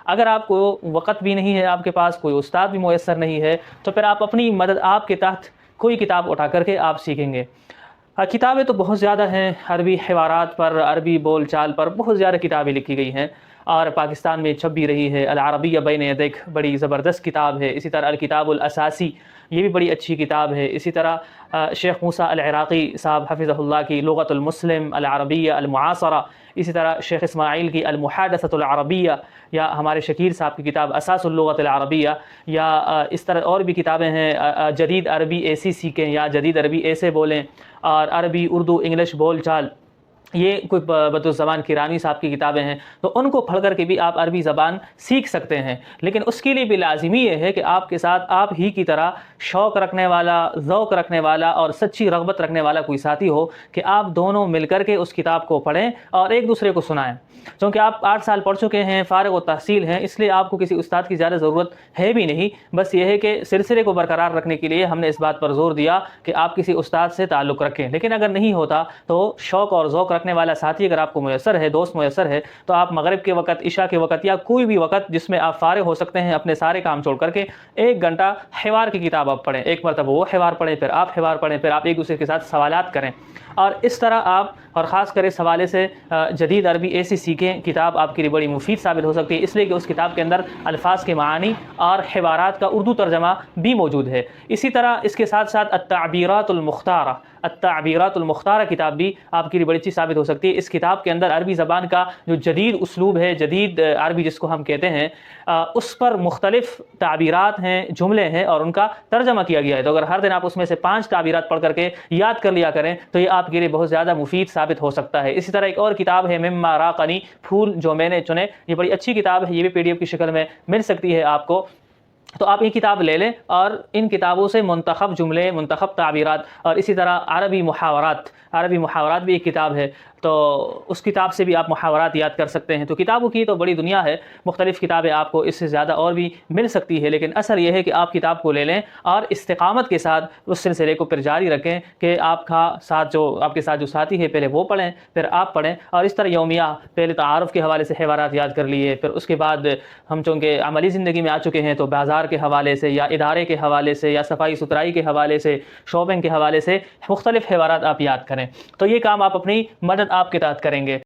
اگر آپ کو وقت بھی نہیں ہے، آپ کے پاس کوئی استاد بھی میسر نہیں ہے، تو پھر آپ اپنی مدد آپ کے تحت کوئی کتاب اٹھا کر کے آپ سیکھیں گے۔ کتابیں تو بہت زیادہ ہیں، عربی حوارات پر، عربی بول چال پر بہت زیادہ کتابیں لکھی گئی ہیں، اور پاکستان میں چھپ بھی رہی ہے۔ العربیہ بین یدیک بڑی زبردست کتاب ہے، اسی طرح الکتاب الاساسی یہ بھی بڑی اچھی کتاب ہے۔ اسی طرح شیخ موسیٰ العراقی صاحب حفظہ اللہ کی لغت المسلم العربیہ المعاصرہ، اسی طرح شیخ اسماعیل کی المحادثۃ العربیہ، یا ہمارے شکیر صاحب کی کتاب اساس اللغۃ العربیہ، یا اس طرح اور بھی کتابیں ہیں، جدید عربی ایسی سیکھیں یا جدید عربی ایسے بولیں، اور عربی اردو انگلش بول چال، یہ کوئی بدالزمان کرانی صاحب کی کتابیں ہیں، تو ان کو پڑھ کر کے بھی آپ عربی زبان سیکھ سکتے ہیں۔ لیکن اس کے لیے بھی لازمی یہ ہے کہ آپ کے ساتھ آپ ہی کی طرح شوق رکھنے والا، ذوق رکھنے والا اور سچی رغبت رکھنے والا کوئی ساتھی ہو، کہ آپ دونوں مل کر کے اس کتاب کو پڑھیں اور ایک دوسرے کو سنائیں۔ چونکہ آپ 8 سال پڑھ چکے ہیں، فارغ و تحصیل ہیں، اس لیے آپ کو کسی استاد کی زیادہ ضرورت ہے بھی نہیں۔ بس یہ ہے کہ سلسلے کو برقرار رکھنے کے لیے ہم نے اس بات پر زور دیا کہ آپ کسی استاد سے تعلق رکھیں۔ لیکن اگر نہیں ہوتا تو شوق اور ذوق رکھنے والا ساتھی اگر آپ کو میسر ہے، دوست میسر ہے، تو آپ مغرب کے وقت، عشاء کے وقت، یا کوئی بھی وقت جس میں آپ فارغ ہو سکتے ہیں، اپنے سارے کام چھوڑ کر کے 1 گھنٹہ حوار کی کتاب آپ پڑھیں۔ ایک مرتبہ وہ حوار پڑھیں، پھر آپ حوار پڑھیں، پھر آپ ایک دوسرے کے ساتھ سوالات کریں، اور اس طرح آپ، اور خاص کر اس حوالے سے جدید عربی ایسی سیکھیں کتاب آپ کے لیے بڑی مفید ثابت ہو سکتی ہے، اس لیے کہ اس کتاب کے اندر الفاظ کے معانی اور حوارات کا اردو ترجمہ بھی موجود ہے۔ اسی طرح اس کے ساتھ ساتھ التعبیرات المختارہ، التعبیرات المختارہ کتاب بھی آپ کے لیے بڑی اچھی ثابت ہو سکتی ہے۔ اس کتاب کے اندر عربی زبان کا جو جدید اسلوب ہے، جدید عربی جس کو ہم کہتے ہیں، اس پر مختلف تعبیرات ہیں، جملے ہیں، اور ان کا ترجمہ کیا گیا ہے۔ تو اگر ہر دن آپ اس میں سے 5 تعبیرات پڑھ کر کے یاد کر لیا کریں تو یہ آپ کے لیے بہت زیادہ مفید ثابت ہو سکتا ہے۔ اسی طرح ایک اور کتاب ہے مما راقنی، پھول جو میں نے چنے، یہ بڑی اچھی کتاب ہے، یہ بھی PDF کی شکل میں مل سکتی ہے آپ کو۔ تو آپ یہ کتاب لے لیں، اور ان کتابوں سے منتخب جملے، منتخب تعبیرات، اور اسی طرح عربی محاورات، عربی محاورات بھی ایک کتاب ہے، تو اس کتاب سے بھی آپ محاورات یاد کر سکتے ہیں۔ تو کتابوں کی تو بڑی دنیا ہے، مختلف کتابیں آپ کو اس سے زیادہ اور بھی مل سکتی ہے، لیکن اثر یہ ہے کہ آپ کتاب کو لے لیں اور استقامت کے ساتھ اس سلسلے کو پھر جاری رکھیں، کہ آپ کے ساتھ جو ساتھی ہے پہلے وہ پڑھیں، پھر آپ پڑھیں، اور اس طرح یومیہ پہلے تعارف کے حوالے سے حوارات یاد کر لیے، پھر اس کے بعد ہم چونکہ عملی زندگی میں آ چکے ہیں تو بازار کے حوالے سے، یا ادارے کے حوالے سے، یا صفائی ستھرائی کے حوالے سے، شاپنگ کے حوالے سے مختلف حوارات آپ یاد کریں۔ تو یہ کام آپ اپنی مدد آپ کے تحت کریں گے۔